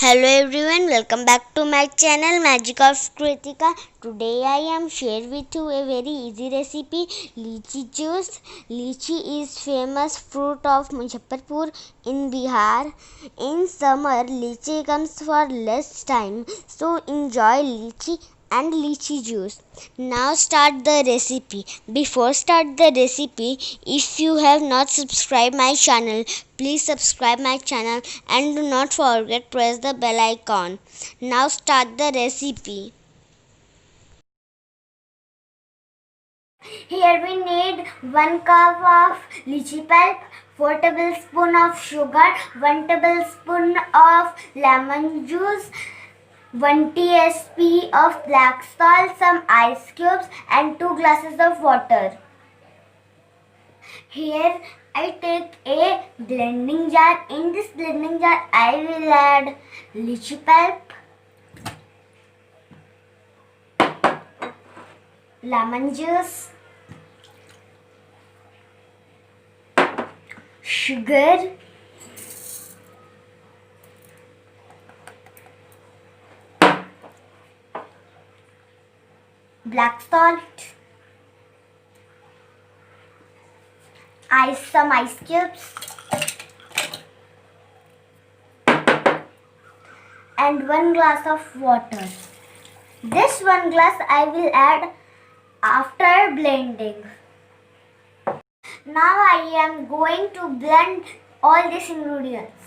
Hello everyone, welcome back to my channel Magic of Kritika. Today I am share with you a very easy recipe, Lichi juice. Lichi is famous fruit of Muzaffarpur in Bihar. In summer, Lichi comes for less time, so enjoy Lichi and Lichi juice. Now start the recipe. Before start the recipe, if you have not subscribed my channel, please subscribe my channel and do not forget press the bell icon. Now start the recipe. Here we need 1 cup of lychee pulp, 4 tablespoons of sugar, 1 tablespoon of lemon juice, 1 tsp of black salt, some ice cubes and 2 glasses of water. Here I take a blending jar. In this blending jar I will add lychee pulp, lemon juice, sugar, black salt, some ice cubes and 1 glass of water. This 1 glass I will add after blending. Now I am going to blend all these ingredients.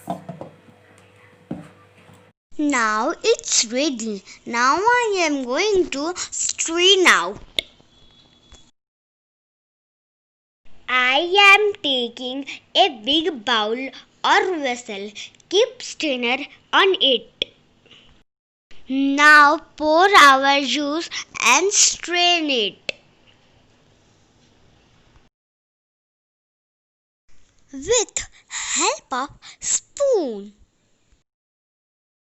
Now it's ready. Now I am going to strain out. I am taking a big bowl or vessel. Keep strainer on it. Now pour our juice and strain it. With help of spoon.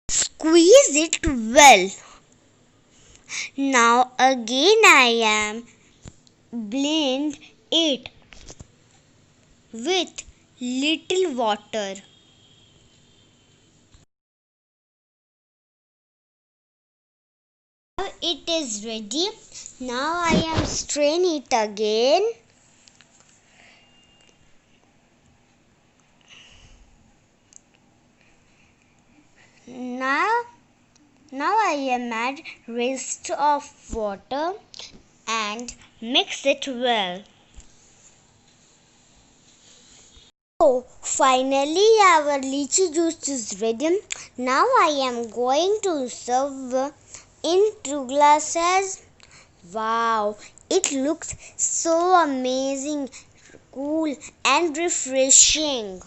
Squeeze it well. Now again I am blend it with little water. Now it is ready. Now I am strain it again. Now I am add rest of water and mix it well. So finally our lychee juice is ready. Now I am going to serve in 2 glasses. Wow, it looks so amazing, cool and refreshing.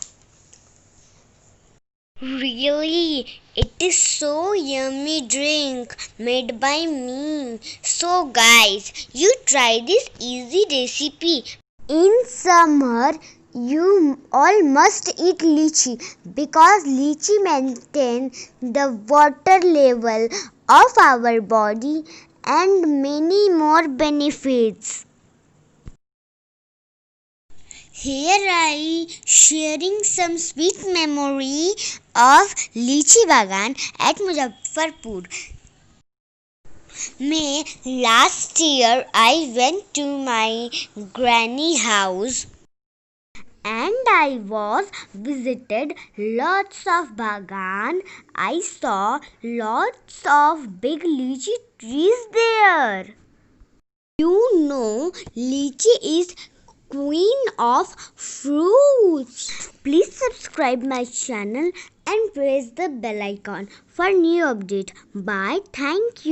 Really, it is so yummy drink made by me. So guys, you try this easy recipe. In summer, you all must eat lychee because lychee maintains the water level of our body and many more benefits. Here I sharing some sweet memory of Lichi Bagan at Muzaffarpur. May last year I went to my granny house and I was visited lots of bagan. I saw lots of big lychee trees there. You know, lychee is queen of fruits. Please subscribe my channel and press the bell icon for new update. Bye. Thank you.